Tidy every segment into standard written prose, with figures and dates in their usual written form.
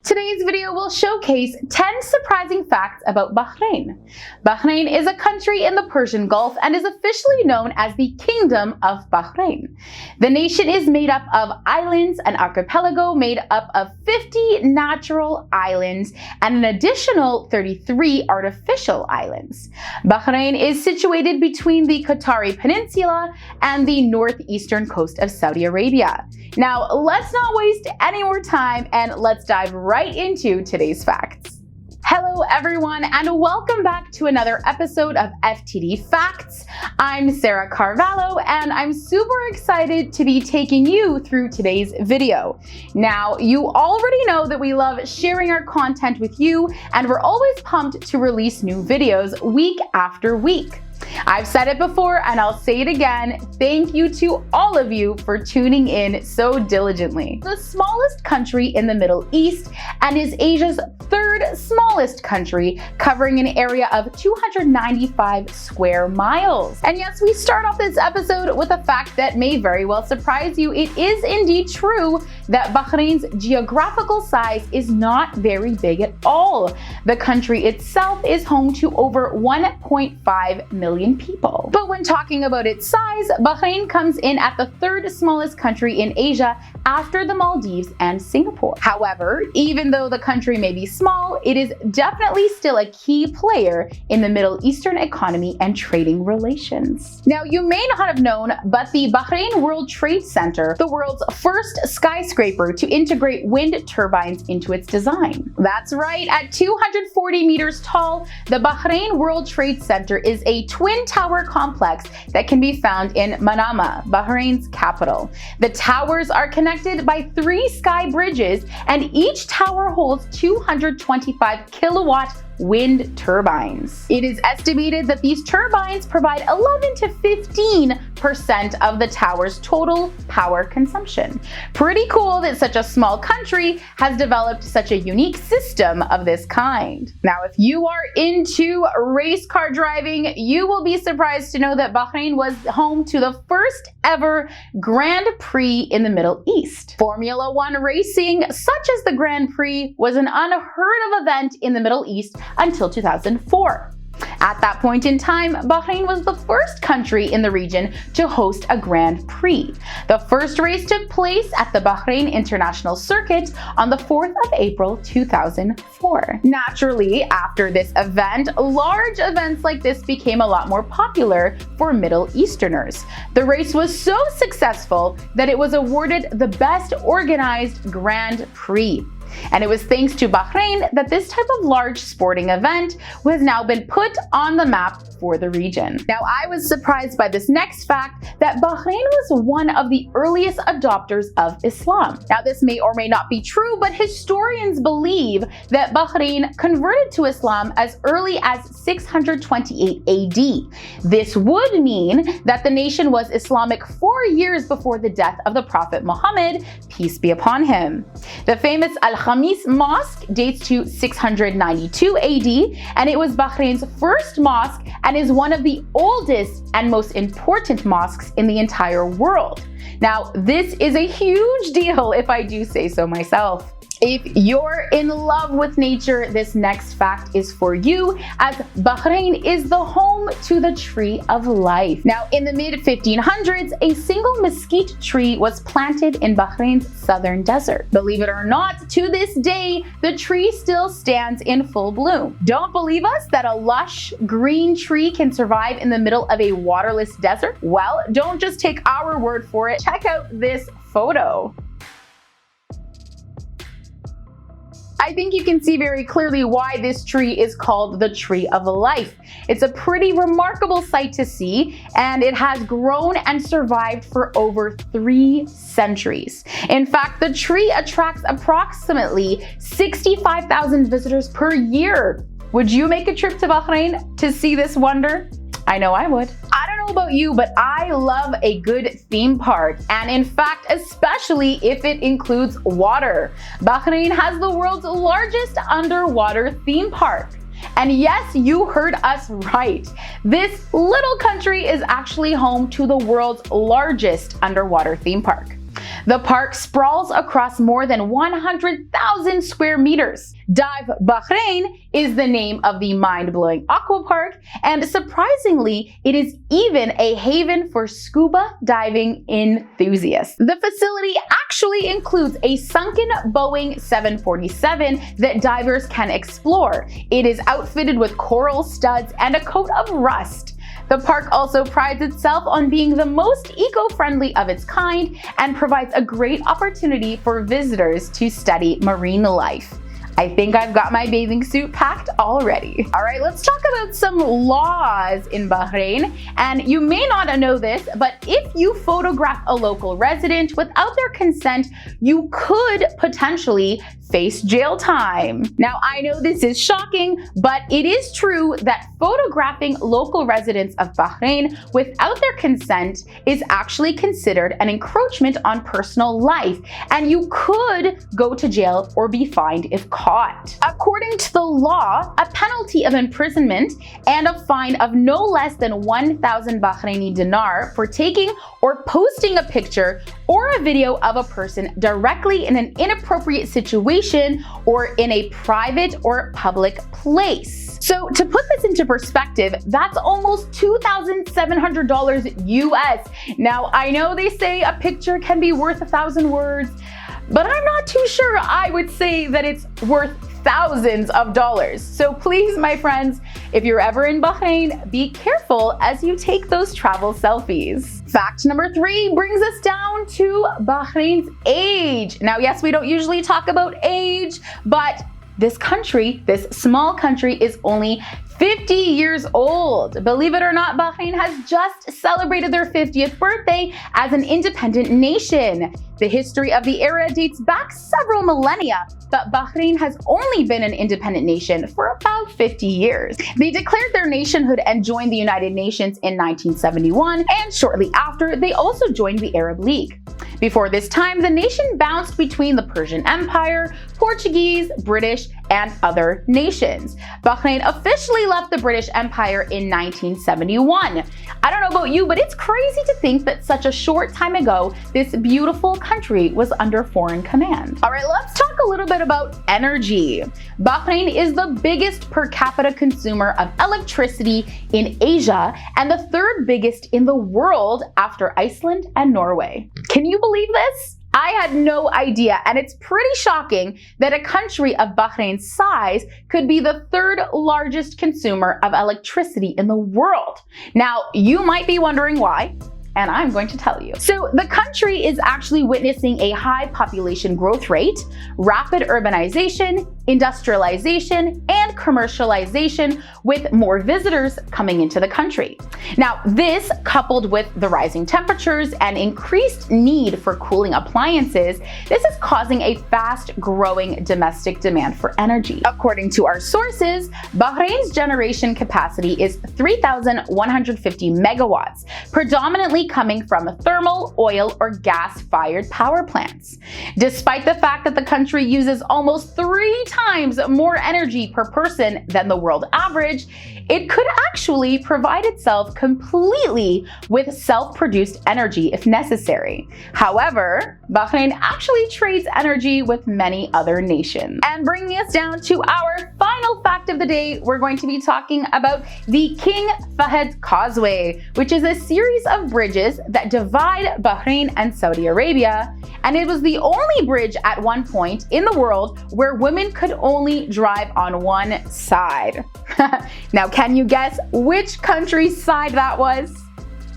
Today's video will showcase 10 surprising facts about Bahrain. Bahrain is a country in the Persian Gulf and is officially known as the Kingdom of Bahrain. The nation is made up of islands, an archipelago made up of 50 natural islands and an additional 33 artificial islands. Bahrain is situated between the Qatari Peninsula and the northeastern coast of Saudi Arabia. Now, let's not waste any more time and let's dive right into today's facts. Hello everyone and welcome back to another episode of FTD Facts. I'm Sarah Carvalho and I'm super excited to be taking you through today's video. Now, you already know that we love sharing our content with you and we're always pumped to release new videos week after week. I've said it before and I'll say it again, thank you to all of you for tuning in so diligently. The smallest country in the Middle East and is Asia's third smallest country, covering an area of 295 square miles. And yes, we start off this episode with a fact that may very well surprise you. It is indeed true that Bahrain's geographical size is not very big at all. The country itself is home to over 1.5 million people. But when talking about its size, Bahrain comes in at the third smallest country in Asia after the Maldives and Singapore. However, even though the country may be small, it is definitely still a key player in the Middle Eastern economy and trading relations. Now, you may not have known, but the Bahrain World Trade Center, the world's first skyscraper to integrate wind turbines into its design. That's right, at 240 meters tall, the Bahrain World Trade Center is a twin tower complex that can be found in Manama, Bahrain's capital. The towers are connected by 3 sky bridges, and each tower holds 225 kilowatt wind turbines. It is estimated that these turbines provide 11 to 15% of the tower's total power consumption. Pretty cool that such a small country has developed such a unique system of this kind. Now, if you are into race car driving, you will be surprised to know that Bahrain was home to the first ever Grand Prix in the Middle East. Formula One racing, such as the Grand Prix, was an unheard of event in the Middle East until 2004. At that point in time, Bahrain was the first country in the region to host a Grand Prix. The first race took place at the Bahrain International Circuit on the 4th of April 2004. Naturally, after this event, large events like this became a lot more popular for Middle Easterners. The race was so successful that it was awarded the Best Organized Grand Prix. And it was thanks to Bahrain that this type of large sporting event has now been put on the map for the region. Now, I was surprised by this next fact that Bahrain was one of the earliest adopters of Islam. Now, this may or may not be true, but historians believe that Bahrain converted to Islam as early as 628 AD. This would mean that the nation was Islamic 4 years before the death of the Prophet Muhammad, peace be upon him. The famous Al-Khamis Mosque dates to 692 AD, and it was Bahrain's first mosque and is one of the oldest and most important mosques in the entire world. Now, this is a huge deal if I do say so myself. If you're in love with nature, this next fact is for you, as Bahrain is the home to the Tree of Life. Now, in the mid-1500s, a single mesquite tree was planted in Bahrain's southern desert. Believe it or not, to this day, the tree still stands in full bloom. Don't believe us that a lush green tree can survive in the middle of a waterless desert? Well, don't just take our word for it. Check out this photo. I think you can see very clearly why this tree is called the Tree of Life. It's a pretty remarkable sight to see, and it has grown and survived for over 3 centuries. In fact, the tree attracts approximately 65,000 visitors per year. Would you make a trip to Bahrain to see this wonder? I know I would. I don't know about you, but I love a good theme park, and in fact, especially if it includes water. Bahrain has the world's largest underwater theme park. And yes, you heard us right. This little country is actually home to the world's largest underwater theme park. The park sprawls across more than 100,000 square meters. Dive Bahrain is the name of the mind-blowing aqua park, and surprisingly, it is even a haven for scuba diving enthusiasts. The facility actually includes a sunken Boeing 747 that divers can explore. It is outfitted with coral studs and a coat of rust. The park also prides itself on being the most eco-friendly of its kind and provides a great opportunity for visitors to study marine life. I think I've got my bathing suit packed already. All right, let's talk about some laws in Bahrain. And you may not know this, but if you photograph a local resident without their consent, you could potentially face jail time. Now, I know this is shocking, but it is true that photographing local residents of Bahrain without their consent is actually considered an encroachment on personal life, and you could go to jail or be fined if caught. According to the law, a penalty of imprisonment and a fine of no less than 1,000 Bahraini dinar for taking or posting a picture or a video of a person directly in an inappropriate situation or in a private or public place. So to put this into perspective, that's almost $2,700 US. Now, I know they say a picture can be worth 1,000 words, but I'm not too sure I would say that it's worth thousands of dollars. So please, my friends, if you're ever in Bahrain, be careful as you take those travel selfies. Fact number 3 brings us down to Bahrain's age. Now, yes, we don't usually talk about age, but this country, this small country, is only 50 years old. Believe it or not, Bahrain has just celebrated their 50th birthday as an independent nation. The history of the era dates back several millennia, but Bahrain has only been an independent nation for about 50 years. They declared their nationhood and joined the United Nations in 1971, and shortly after, they also joined the Arab League. Before this time, the nation bounced between the Persian Empire, Portuguese, British, and other nations. Bahrain officially left the British Empire in 1971. I don't know about you, but it's crazy to think that such a short time ago, this beautiful country was under foreign command. All right, let's talk a little bit about energy. Bahrain is the biggest per capita consumer of electricity in Asia and the third biggest in the world after Iceland and Norway. Can you believe this? I had no idea, and it's pretty shocking that a country of Bahrain's size could be the third largest consumer of electricity in the world. Now, you might be wondering why, and I'm going to tell you. So the country is actually witnessing a high population growth rate, rapid urbanization, industrialization, and commercialization, with more visitors coming into the country. Now, this, coupled with the rising temperatures and increased need for cooling appliances, this is causing a fast-growing domestic demand for energy. According to our sources, Bahrain's generation capacity is 3,150 megawatts, predominantly coming from thermal, oil, or gas-fired power plants. Despite the fact that the country uses almost 3 times more energy per person than the world average, it could actually provide itself completely with self-produced energy if necessary. However, Bahrain actually trades energy with many other nations. And bringing us down to our final fact of the day, we're going to be talking about the King Fahd Causeway, which is a series of bridges that divide Bahrain and Saudi Arabia, and it was the only bridge at one point in the world where women could only drive on one side. Now, can you guess which country's side that was?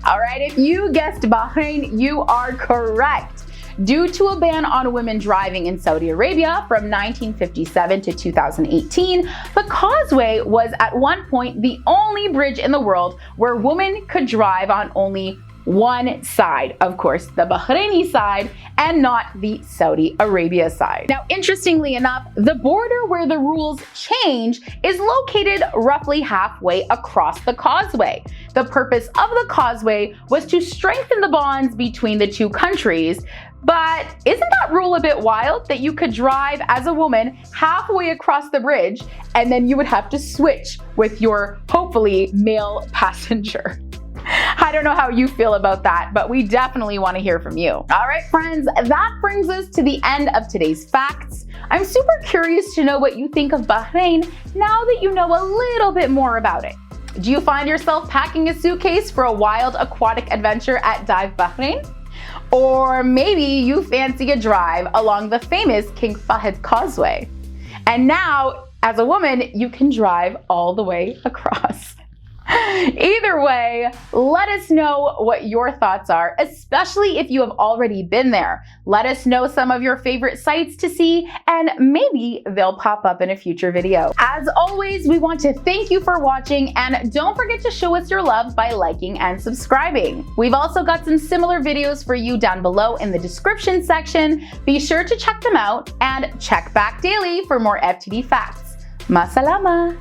All right, if you guessed Bahrain, you are correct. Due to a ban on women driving in Saudi Arabia from 1957 to 2018, the causeway was at one point the only bridge in the world where women could drive on only one side, of course, the Bahraini side, and not the Saudi Arabia side. Now, interestingly enough, the border where the rules change is located roughly halfway across the causeway. The purpose of the causeway was to strengthen the bonds between the two countries. But isn't that rule a bit wild, that you could drive as a woman halfway across the bridge and then you would have to switch with your hopefully male passenger? I don't know how you feel about that, but we definitely want to hear from you. All right, friends, that brings us to the end of today's facts. I'm super curious to know what you think of Bahrain now that you know a little bit more about it. Do you find yourself packing a suitcase for a wild aquatic adventure at Dive Bahrain? Or maybe you fancy a drive along the famous King Fahd Causeway. And now, as a woman, you can drive all the way across. Either way, let us know what your thoughts are, especially if you have already been there. Let us know some of your favorite sites to see, and maybe they'll pop up in a future video. As always, we want to thank you for watching, and don't forget to show us your love by liking and subscribing. We've also got some similar videos for you down below in the description section. Be sure to check them out, and check back daily for more FTD facts. Ma salama!